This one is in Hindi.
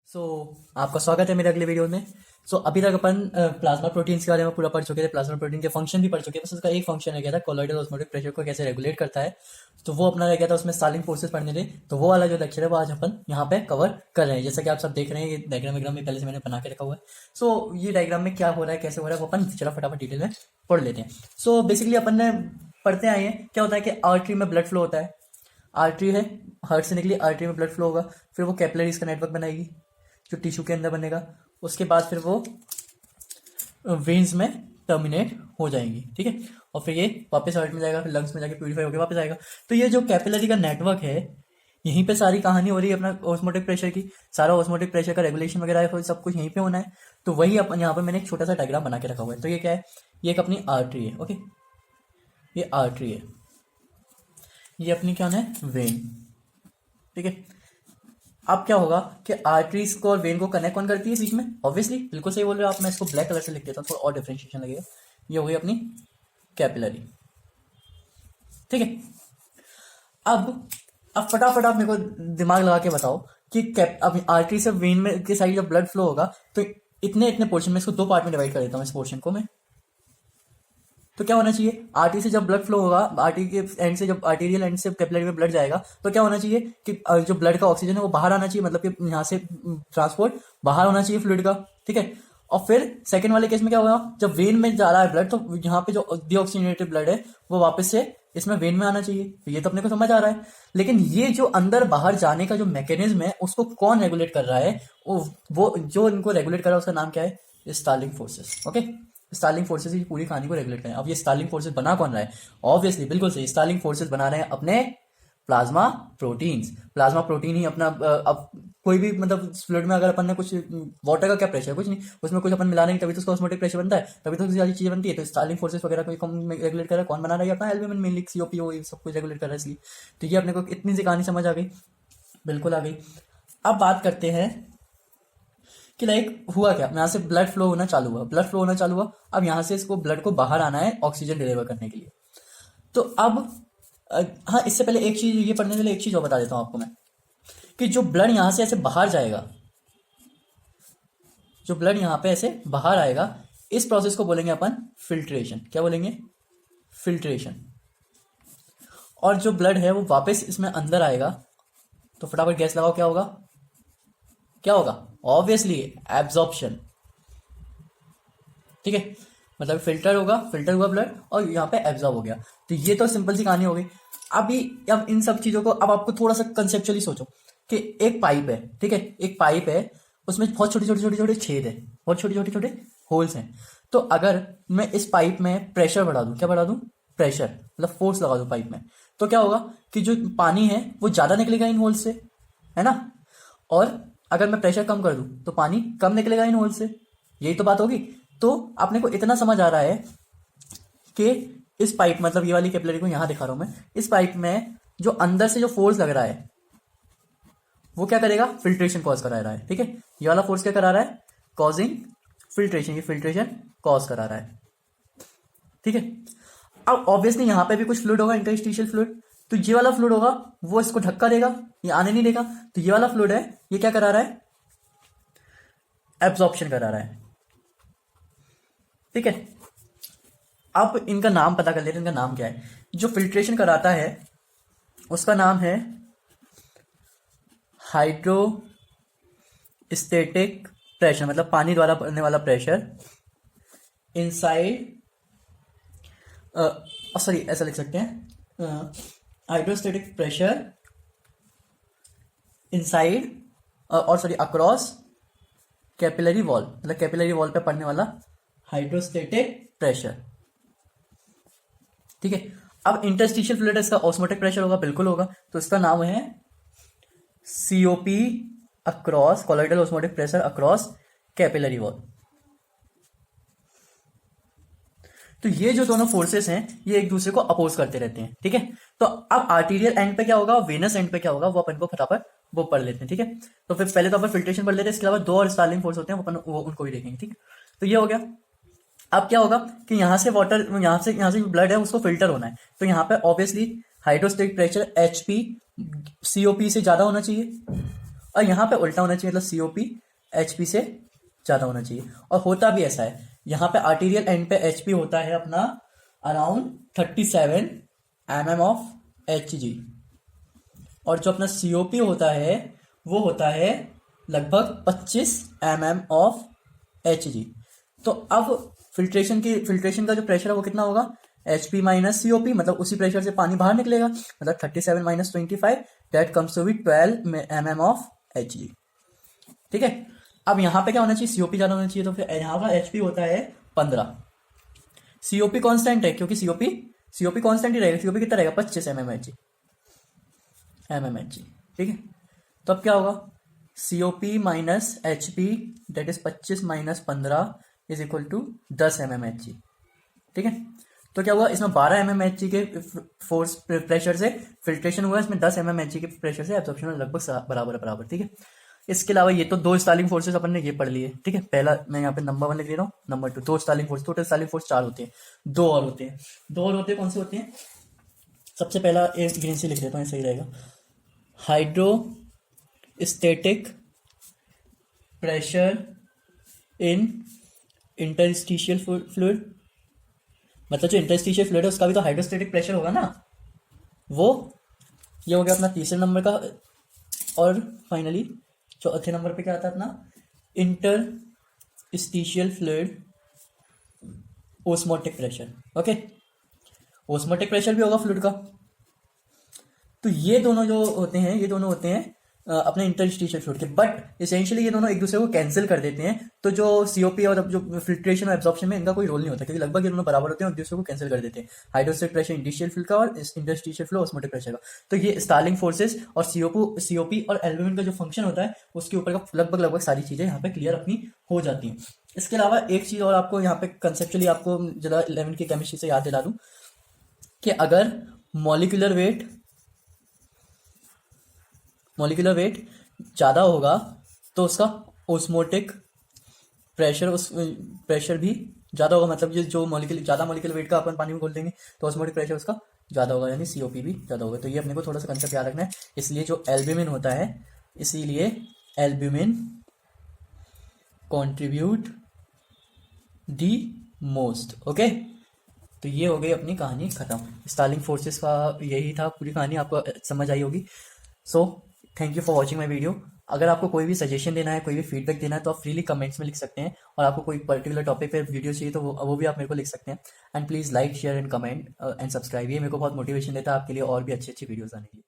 आपका स्वागत है मेरे अगले वीडियो में। अभी तक अपन प्लाज्मा प्रोटीन्स के बारे में पूरा पढ़ चुके थे। प्लाज्मा प्रोटीन के फंक्शन भी पढ़ चुके हैं, बस उसका एक फंक्शन रह गया था, कोलॉइडल ऑस्मोटिक प्रेशर को कैसे रेगुलेट करता है। तो वो अपना रह गया था, उसमें स्टालिंग फोर्सेस पढ़ने थे। तो वो वाला जो लेक्चर है वो आज अपन यहाँ पे कवर कर रहे हैं। जैसा कि आप सब देख रहे हैं, ये डायग्राम में पहले से मैंने बना के रखा हुआ है। ये डायग्राम में क्या हो रहा है, कैसे हो रहा है, वो अपन चला फटाफट डिटेल में पढ़ लेते हैं। बेसिकली अपन ने पढ़ते आए हैं क्या होता है कि आर्टरी में ब्लड फ्लो होता है। आर्टरी है, हार्ट से निकली आर्टरी में ब्लड फ्लो होगा, फिर वो कैपिलरीज का नेटवर्क बनाएगी जो टिश्यू के अंदर बनेगा। उसके बाद फिर वो वेन्स में टर्मिनेट हो जाएंगी, ठीक है। और फिर ये वापस हार्ट में जाएगा, फिर लंग्स में जाके प्यूरिफाई होकर वापस आएगा। तो ये जो कैपिलरी का नेटवर्क है, यहीं पे सारी कहानी हो रही है अपना ऑस्मोटिक प्रेशर की। सारा ऑस्मोटिक प्रेशर का रेगुलेशन वगैरह है, सब कुछ यहीं पे होना है। तो वही अपन यहाँ पे मैंने एक छोटा सा डायग्राम बना के रखा हुआ है। तो ये क्या है, ये एक अपनी आर्टरी है, ओके। ये आर्टरी है, ये अपनी क्या है, वेन, ठीक है। अब क्या होगा कि आर्टरीज को और वेन को कनेक्ट कौन करती है बीच में? ऑब्वियसली बिल्कुल सही बोल रहे हो आप। मैं इसको ब्लैक कलर से लिख देता हूँ, थोड़ा और डिफरेंशिएशन लगेगा। ये हो गई अपनी कैपिलरी, ठीक है। अब फटाफट आप मेरे को दिमाग लगा के बताओ कि अब आर्टरी से वेन में के साइड जब ब्लड फ्लो होगा तो इतने इतने पोर्शन में, इसको दो पार्ट में डिवाइड कर देता हूँ इस पोर्शन को मैं। तो क्या होना चाहिए, आर्टरी से जब ब्लड फ्लो होगा, आर्टरी के एंड से जब आर्टीरियल एंड से कैपिलरी में ब्लड जाएगा, तो क्या होना चाहिए कि जो ब्लड का ऑक्सीजन है वो बाहर आना चाहिए, मतलब कि यहाँ से ट्रांसपोर्ट बाहर होना चाहिए फ्लूइड का, ठीक है। और फिर सेकंड वाले केस में क्या होगा, जब वेन में जा रहा है ब्लड, तो यहाँ पे जो डीऑक्सीजनेटेड ब्लड है वो वापस से इसमें वेन में आना चाहिए। तो ये तो अपने को समझ आ रहा है। लेकिन ये जो अंदर बाहर जाने का जो मैकेनिज्म है, उसको कौन रेगुलेट कर रहा है? वो जो इनको रेगुलेट कर रहा है उसका नाम क्या है? Starling forces, okay. Starling forces की पूरी कहानी को रेगुलेट करें। अब ये स्टार्लिंग फोर्सेस बना कौन रहा है? ऑब्वियसली बिल्कुल सही, स्टार्लिंग फोर्सेस बना रहे हैं अपने प्लाज्मा प्रोटीन्स। प्लाज्मा प्रोटीन ही अपना अब कोई भी मतलब फ्लूइड में अगर अपन ने कुछ, वाटर का क्या प्रेशर है, कुछ नहीं, उसमें कुछ अपन मिला नहीं, तभी तो उसका ऑस्मोटिक प्रेशर बनता है, तभी तो सारी चीजें बनती है। तो स्टार्लिंग फोर्सेस वगैरह को कौन रेगुलेट कर रहा है? कौन बना रहा है? अपना एल्ब्यूमिन मेनली, सीओपीओ, सब कुछ रेगुलेट कर रहा है। इसलिए तो ये अपने को इतनी सी कहानी समझ आ गई, बिल्कुल आ गई। अब बात करते हैं कि लाइक हुआ क्या, यहाँ से ब्लड फ्लो होना चालू हुआ, ब्लड फ्लो होना चालू हुआ। अब यहाँ से इसको ब्लड को बाहर आना है ऑक्सीजन डिलीवर करने के लिए। तो अब हाँ, इससे पहले एक चीज, ये पढ़ने के लिए एक चीज और बता देता हूँ आपको मैं, कि जो ब्लड यहाँ से ऐसे बाहर जाएगा, जो ब्लड यहाँ पे ऐसे बाहर आएगा, इस प्रोसेस को बोलेंगे अपन फिल्ट्रेशन। क्या बोलेंगे? फिल्ट्रेशन। और जो ब्लड है वो वापस इसमें अंदर आएगा, तो फटाफट गैस लगाओ, क्या होगा? क्या होगा? ऑब्वियसली एब्जॉर्प्शन, ठीक है। मतलब फिल्टर होगा, फिल्टर हुआ ब्लड और यहाँ पे एब्जॉर्ब हो गया। तो ये तो सिंपल सी कहानी हो गई। अब इन सब चीजों को अब आपको थोड़ा सा कंसेप्चुअली सोचो कि एक पाइप है, ठीक है, एक पाइप है, उसमें बहुत छोटे छोटे छोटे छोटे छेद है, बहुत छोटे छोटे छोटे होल्स हैं। तो अगर मैं इस पाइप में प्रेशर बढ़ा दूं, क्या बढ़ा दूं? प्रेशर, मतलब फोर्स लगा दूं पाइप में, तो क्या होगा कि जो पानी है वो ज्यादा निकलेगा इन होल्स से, है ना। और अगर मैं प्रेशर कम कर दूं तो पानी कम निकलेगा इन होल से। यही तो बात होगी। तो अपने को इतना समझ आ रहा है कि इस पाइप, मतलब ये वाली कैपिलरी को यहां दिखा रहा हूं मैं, इस पाइप में जो अंदर से जो फोर्स लग रहा है वो क्या करेगा? फिल्ट्रेशन कॉज करा रहा है, ठीक है। ये वाला फोर्स क्या करा रहा है? Causing filtration. ये फिल्ट्रेशन कॉज करा रहा है, ठीक है। अब ऑब्वियसली यहां पे भी कुछ फ्लूइड होगा, इंटरस्टिशियल फ्लूइड। तो ये वाला फ्लूइड होगा वो इसको ढक्का देगा, ये आने नहीं देगा। तो ये वाला फ्लूइड है, ये क्या करा रहा है? एब्जॉर्प्शन करा रहा है, ठीक है। अब इनका नाम पता कर लेते हैं, इनका नाम क्या है। जो फिल्ट्रेशन कराता है उसका नाम है हाइड्रोस्टेटिक प्रेशर, मतलब पानी द्वारा पड़ने वाला प्रेशर इनसाइड, सॉरी ऐसा लिख सकते हैं, हाइड्रोस्टेटिक प्रेशर इनसाइड और सॉरी अक्रॉस कैपिलरी वॉल, मतलब कैपिलरी वॉल पे पड़ने वाला हाइड्रोस्टेटिक प्रेशर, ठीक है। अब इंटरस्टिशियल फ्लूइड इसका ऑस्मोटिक प्रेशर होगा, बिल्कुल होगा। तो इसका नाम है COP across, colloidal osmotic pressure across capillary wall. तो ये जो दोनों फोर्सेस हैं ये एक दूसरे को अपोज करते रहते हैं, ठीक है। तो अब आर्टीरियल एंड पे क्या होगा, वेनस एंड पे क्या होगा, वो अपन को फटाफट वो पढ़ लेते हैं, ठीक है। तो फिर पहले तो अपन फिल्ट्रेशन पढ़ लेते हैं, इसके अलावा दो और स्टार्लिंग फोर्स होते हैं, वो उनको भी देखेंगे, ठीक है। तो ये हो गया। अब क्या होगा कि यहां से वाटर, यहां से ब्लड है उसको फिल्टर होना है। तो यहाँ पे obviously hydrostatic pressure HP COP से ज्यादा होना चाहिए। और यहाँ पे उल्टा होना चाहिए, मतलब सीओपी एचपी से ज़्यादा होना चाहिए। और होता भी ऐसा है, यहाँ पे आर्टीरियल एंड पे एचपी होता है अपना अराउंड 37 mm ऑफ एचजी, और जो अपना सीओपी होता है वो होता है लगभग 25 mm ऑफ एचजी। तो अब फिल्ट्रेशन का जो प्रेशर है वो कितना होगा, एचपी माइनस सीओपी, मतलब उसी प्रेशर से पानी बाहर निकलेगा, मतलब 37 minus 25, that comes to be 12 mm of HG. ठीक है, अब यहाँ पे क्या होना चाहिए, सीओपी ज्यादा होना चाहिए, तो फिर यहाँ का एचपी होता है 15। सीओपी कांस्टेंट है, क्योंकि सीओपी कांस्टेंट ही रहेगा, सीओपी कितना रहेगा 25 एमएमएचजी। ठीक है, तो अब क्या होगा, COP minus HP that is 25 minus 15 is equal to 10 MMHG. ठीक है, तो क्या हुआ, इसमें 12 एमएमएचजी के फोर्स प्रेशर से फिल्ट्रेशन हुआ, इसमें 10 एमएमएचजी के प्रेशर से एब्जॉर्प्शन लगभग बराबर। ठीक है, इसके अलावा ये तो दो स्टालिंग फोर्सेस अपन ने ये पढ़ लिए। ठीक है, पहला मैं यहाँ पे नंबर 1 लिख रहा हूँ, नंबर 2 दो Starling force, total Starling force 4 होते हैं, दो और होते हैं, कौन से होते हैं, सबसे पहला एक ग्रीन से लिख देता हूँ, सही रहेगा, hydrostatic pressure in interstitial fluid, मतलब जो इंटरस्टिशियल फ्लूइड है उसका भी तो हाइड्रोस्टेटिक प्रेशर होगा ना, वो ये हो गया अपना तीसरे नंबर का। और फाइनली चौथे नंबर पे क्या आता है अपना, interstitial fluid osmotic pressure. Okay, osmotic pressure भी होगा फ्लूइड का। तो ये दोनों जो होते हैं, ये दोनों होते हैं अपने इंटरस्टिशियल फ्लूइड के, बट इसेंशियली ये दोनों एक दूसरे को कैंसिल कर देते हैं। तो जो सीओपी और जो फिल्ट्रेशन और एब्जॉर्प्शन में इनका कोई रोल नहीं होता, क्योंकि लगभग ये दोनों बराबर होते हैं और एक दूसरे को कैंसिल कर देते हैं, हाइड्रोस्टेटिक प्रेशर इंटरस्टिशियल फ्लूइड का और इंटरस्टिशियल फ्लो ऑस्मोटिक प्रेशर का। तो ये स्टार्लिंग फोर्सेस और सीओपी और एल्ब्यूमिन का जो फंक्शन होता है उसके ऊपर का लगभग सारी चीजें यहाँ पे क्लियर अपनी हो जाती हैं। इसके अलावा एक चीज और आपको यहाँ पे कंसेप्चुअली आपको जरा 11 की केमिस्ट्री से याद दिला दूं कि अगर मॉलिक्यूलर वेट ज़्यादा होगा तो उसका ओस्मोटिक प्रेशर भी ज़्यादा होगा, मतलब ये जो ज़्यादा मॉलिक्यूलर वेट का अपन पानी में घोल देंगे तो ऑस्मोटिक प्रेशर उसका ज़्यादा होगा, यानी सीओपी भी ज़्यादा होगा। तो ये अपने को थोड़ा सा कंसेप्ट याद रखना है। इसलिए जो एल्ब्यूमिन होता है, इसीलिए albumin contribute the most. Okay, तो ये हो गई अपनी कहानी खत्म। स्टार्लिंग फोर्सेस का यही था, पूरी कहानी आपको समझ आई होगी। So thank you for watching my video. अगर आपको कोई भी सजेशन देना है, कोई भी फीडबैक देना है, तो आप फ्रीली कमेंट्स में लिख सकते हैं, और आपको कोई पर्टिकुलर टॉपिक पे वीडियो चाहिए तो वो भी आप मेरे को लिख सकते हैं। And please like share and comment and subscribe, ये मेरे को बहुत मोटिवेशन देता है आपके लिए और भी अच्छी वीडियोज़ आने के लिए।